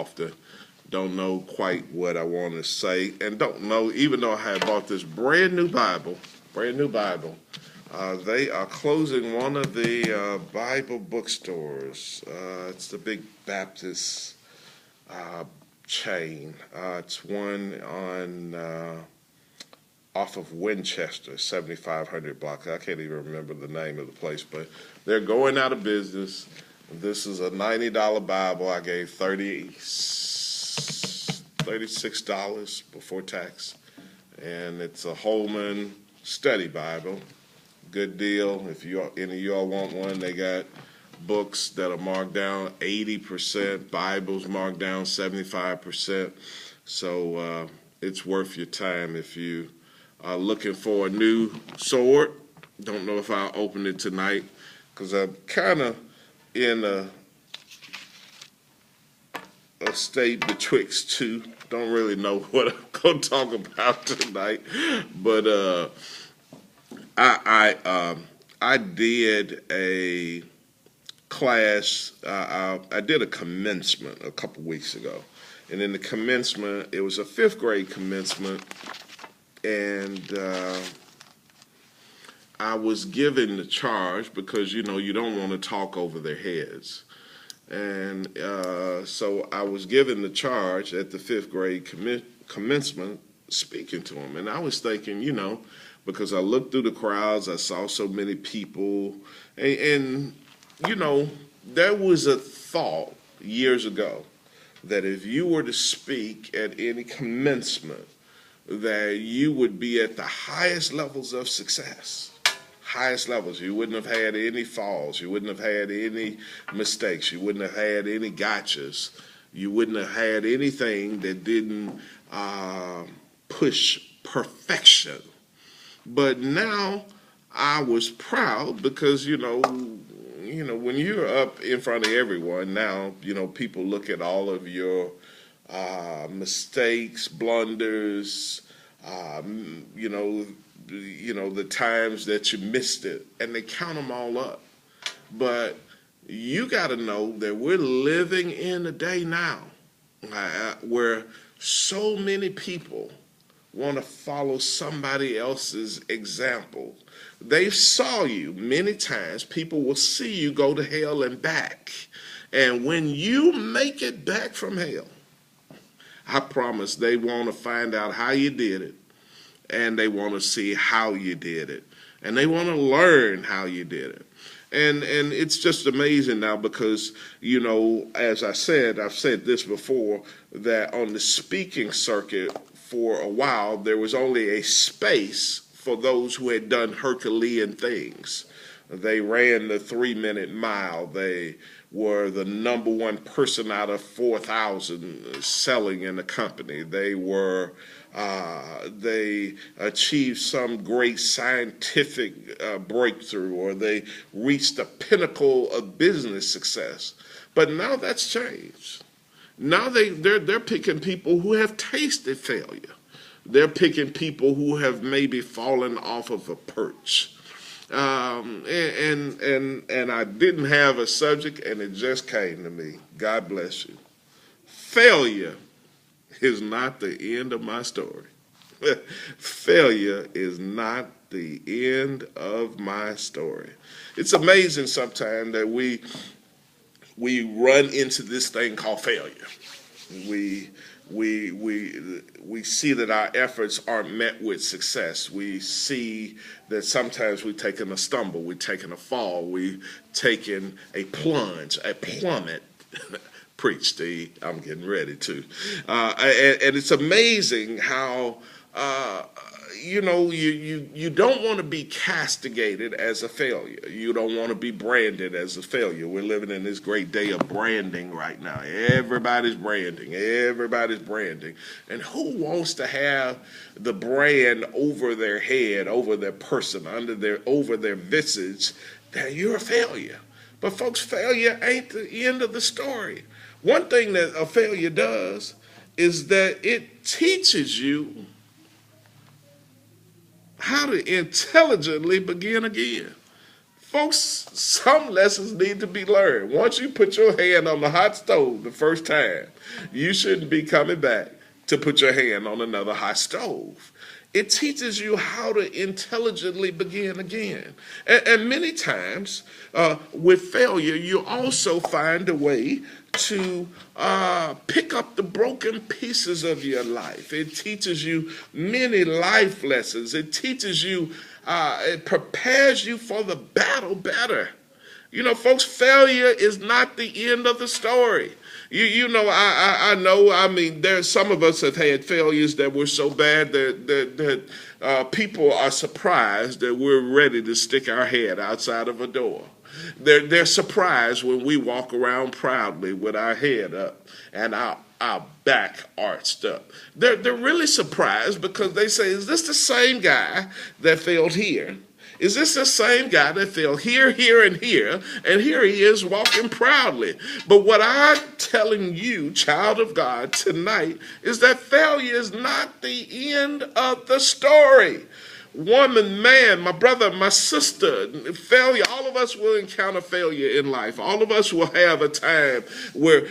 often. Don't know quite what I want to say, and don't know, even though I had bought this brand new Bible. They are closing one of the Bible bookstores. It's the big Baptist uh, chain. It's one on off of Winchester, 7500 block. I can't even remember the name of the place, but they're going out of business. This is a $90 Bible. I gave $36 before tax, and it's a Holman Study Bible. Good deal. If any of y'all want one, they got books that are marked down 80%, Bibles marked down 75%. So it's worth your time if you are looking for a new sword. Don't know if I'll open it tonight because I'm kind of in a state betwixt two. Don't really know what I'm going to talk about tonight, but I did a class. I did a commencement a couple weeks ago, and in the commencement, it was a fifth grade commencement, and I was given the charge because you don't want to talk over their heads. And so I was given the charge at the fifth grade commencement speaking to them. And I was thinking, because I looked through the crowds, I saw so many people. And there was a thought years ago that if you were to speak at any commencement, that you would be at the highest levels of success. Highest levels. You wouldn't have had any falls. You wouldn't have had any mistakes. You wouldn't have had any gotchas. You wouldn't have had anything that didn't push perfection. But now I was proud because when you're up in front of everyone now, people look at all of your mistakes, blunders, the times that you missed it, and they count them all up. But you got to know that we're living in a day now where so many people want to follow somebody else's example. They saw you many times. People will see you go to hell and back. And when you make it back from hell, I promise they want to find out how you did it. And they want to see how you did it. And they want to learn how you did it. And it's just amazing now because, as I've said this before, that on the speaking circuit for a while, there was only a space for those who had done Herculean things. They ran the 3-minute mile. They were the number one person out of 4,000 selling in the company. They achieved some great scientific breakthrough, or they reached the pinnacle of business success. But now that's changed. Now they're picking people who have tasted failure. They're picking people who have maybe fallen off of a perch. And I didn't have a subject, and it just came to me. God bless you. Failure is not the end of my story. Failure is not the end of my story. It's amazing sometimes that we run into this thing called failure. We see that our efforts aren't met with success. We see that sometimes we've taken a stumble, we've taken a fall, we've taken a plunge, a plummet. Preach, Steve. I'm getting ready to. And it's amazing how you don't want to be castigated as a failure. You don't want to be branded as a failure. We're living in this great day of branding right now. Everybody's branding. Everybody's branding. And who wants to have the brand over their head, over their person, over their visage, that you're a failure? But folks, failure ain't the end of the story. One thing that a failure does is that it teaches you how to intelligently begin again. Folks, some lessons need to be learned. Once you put your hand on the hot stove the first time, you shouldn't be coming back to put your hand on another hot stove. It teaches you how to intelligently begin again. And many times with failure, you also find a way to pick up the broken pieces of your life. It teaches you many life lessons. It teaches you, it prepares you for the battle better. You know, folks, failure is not the end of the story. I know, I mean, there's some of us have had failures that were so bad that people are surprised that we're ready to stick our head outside of a door. They're surprised when we walk around proudly with our head up and our back arched up. They're really surprised because they say, is this the same guy that failed here? Is this the same guy that failed here, here, and here he is walking proudly? But what I'm telling you, child of God, tonight is that failure is not the end of the story. Woman, man, my brother, my sister, failure, all of us will encounter failure in life. All of us will have a time where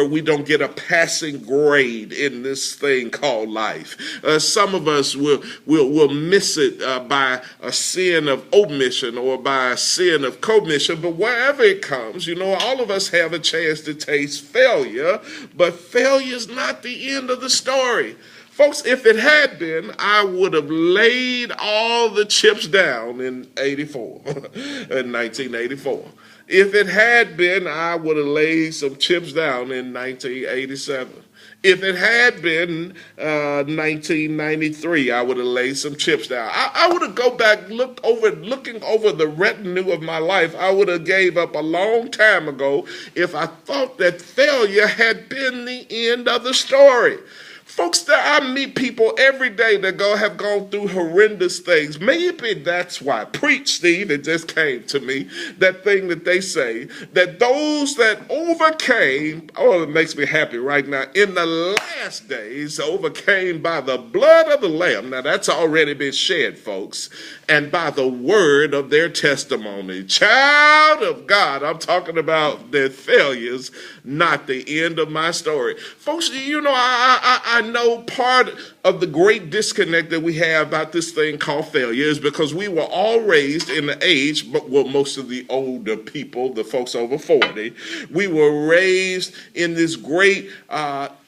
we don't get a passing grade in this thing called life. Some of us will miss it by a sin of omission or by a sin of commission, but wherever it comes, you know, all of us have a chance to taste failure, but failure is not the end of the story. Folks, if it had been, I would have laid all the chips down in 1984. If it had been, I would have laid some chips down in 1987. If it had been 1993, I would have laid some chips down. I would have go back, looking over the retinue of my life. I would have gave up a long time ago if I thought that failure had been the end of the story. Folks, I meet people every day that have gone through horrendous things. Maybe that's why. Preach, Steve, it just came to me, that thing that they say, that those that overcame, oh, it makes me happy right now, in the last days, overcame by the blood of the Lamb. Now, that's already been shed, folks, and by the word of their testimony. Child of God, I'm talking about their failures, not the end of my story. Folks, you know, I know part of the great disconnect that we have about this thing called failure is because we were all raised in the age, but well, most of the older people, the folks over 40, we were raised in this great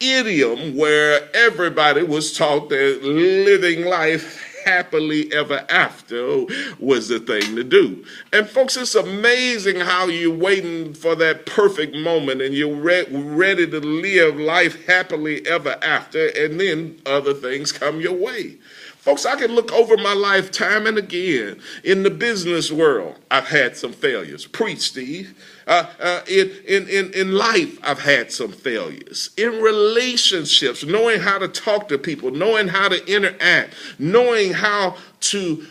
idiom where everybody was taught that living life happily ever after was the thing to do. And folks, it's amazing how you're waiting for that perfect moment and you're ready to live life happily ever after, and then other things come your way. Folks, I can look over my life time and again. In the business world, I've had some failures. Preach, Steve. In life, I've had some failures. In relationships, knowing how to talk to people, knowing how to interact, knowing how to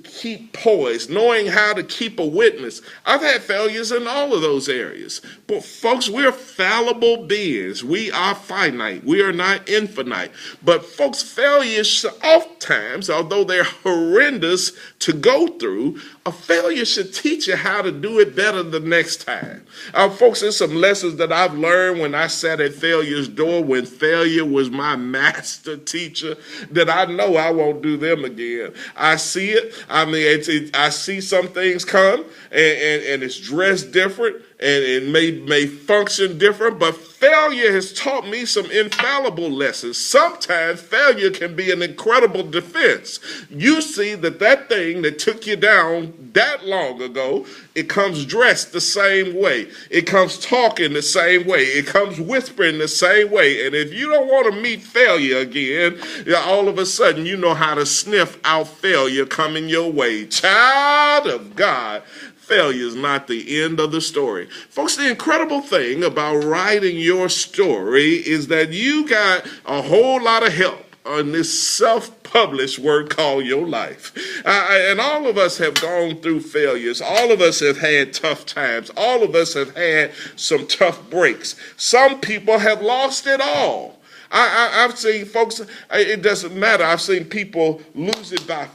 keep poise, knowing how to keep a witness. I've had failures in all of those areas. But folks, we're fallible beings. We are finite. We are not infinite. But folks, failures oftentimes, although they're horrendous to go through, a failure should teach you how to do it better the next time. Folks, there's some lessons that I've learned when I sat at failure's door, when failure was my master teacher, that I know I won't do them again. I see it. I mean, I see some things come and it's dressed different and it may function different, but failure has taught me some infallible lessons. Sometimes failure can be an incredible defense. You see that thing that took you down that long ago, it comes dressed the same way. It comes talking the same way. It comes whispering the same way. And if you don't want to meet failure again, all of a sudden you know how to sniff out failure coming your way. Child of God, failure is not the end of the story. Folks, the incredible thing about writing your story is that you got a whole lot of help on this self-published word called your life. And all of us have gone through failures. All of us have had tough times. All of us have had some tough breaks. Some people have lost it all. I've seen folks, it doesn't matter. I've seen people lose it by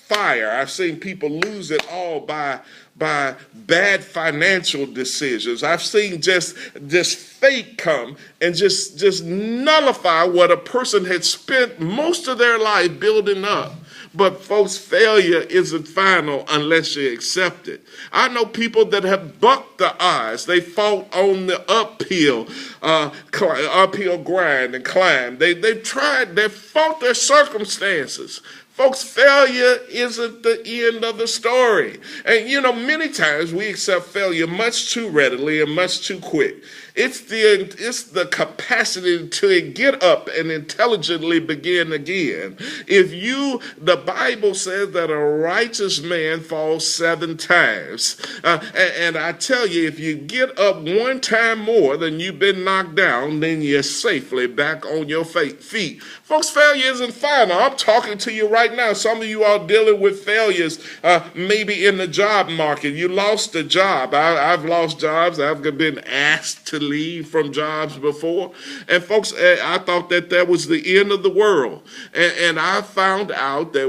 fire. I've seen people lose it all by bad financial decisions. I've seen just fate come and just nullify what a person had spent most of their life building up. But folks, failure isn't final unless you accept it. I know people that have bucked the odds. They fought on the uphill grind and climb. They've tried, they fought their circumstances. Folks, failure isn't the end of the story. And many times we accept failure much too readily and much too quick. It's the capacity to get up and intelligently begin again. The Bible says that a righteous man falls 7 times. And I tell you, if you get up one time more than you've been knocked down, then you're safely back on your feet. Folks, failure isn't final. I'm talking to you right now. Some of you are dealing with failures, maybe in the job market. You lost a job. I've lost jobs. I've been asked to leave from jobs before. And folks, I thought that was the end of the world. And I found out that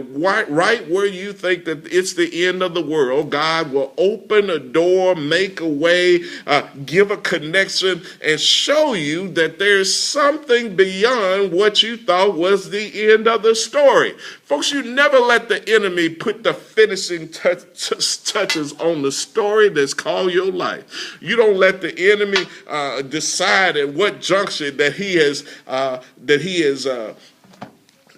right where you think that it's the end of the world, God will open a door, make a way, give a connection, and show you that there's something beyond what you thought was the end of the story. Folks, you never let the enemy put the finishing touches on the story that's called your life. You don't let the enemy decide at what junction that he has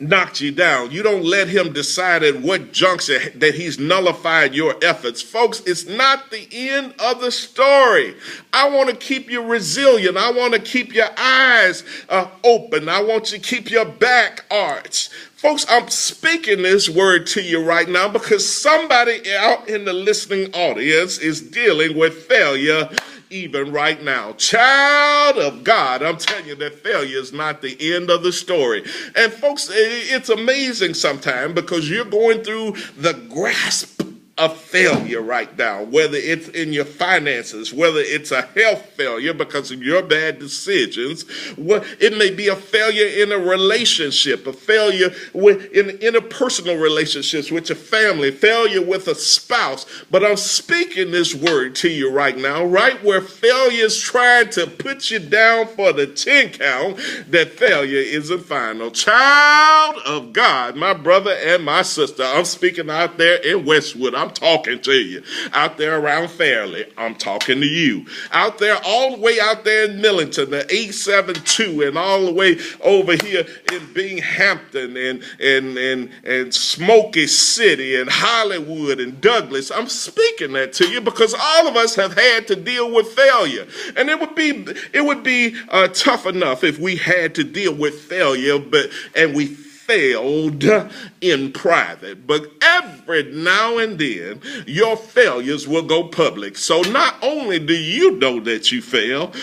knocked you down. You don't let him decide at what junction that he's nullified your efforts. Folks, it's not the end of the story. I want to keep you resilient. I want to keep your eyes open. I want you to keep your back arched. Folks, I'm speaking this word to you right now because somebody out in the listening audience is dealing with failure even right now. Child of God, I'm telling you that failure is not the end of the story. And folks, it's amazing sometimes because you're going through the grasp of failure right now, whether it's in your finances, whether it's a health failure because of your bad decisions. It may be a failure in a relationship, a failure in interpersonal relationships with your family, failure with a spouse. But I'm speaking this word to you right now, right where failure is trying to put you down for the 10 count, that failure isn't final. Child of God, my brother and my sister, I'm speaking out there in Westwood. I'm talking to you. Out there around Fairley, I'm talking to you. Out there, all the way out there in Millington, the 872, and all the way over here in Binghamton and Smoky City and Hollywood and Douglas. I'm speaking that to you because all of us have had to deal with failure. And it would be tough enough if we had to deal with failure, and we failed in private. But every now and then, your failures will go public. So not only do you know that you failed,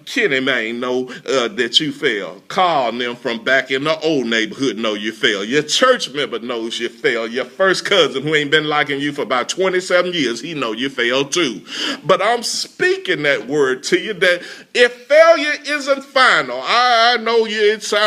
Kenny may know that you failed. Carl and them from back in the old neighborhood know you failed. Your church member knows you failed. Your first cousin who ain't been liking you for about 27 years, he know you failed too. But I'm speaking that word to you that if failure isn't final, I know it sounds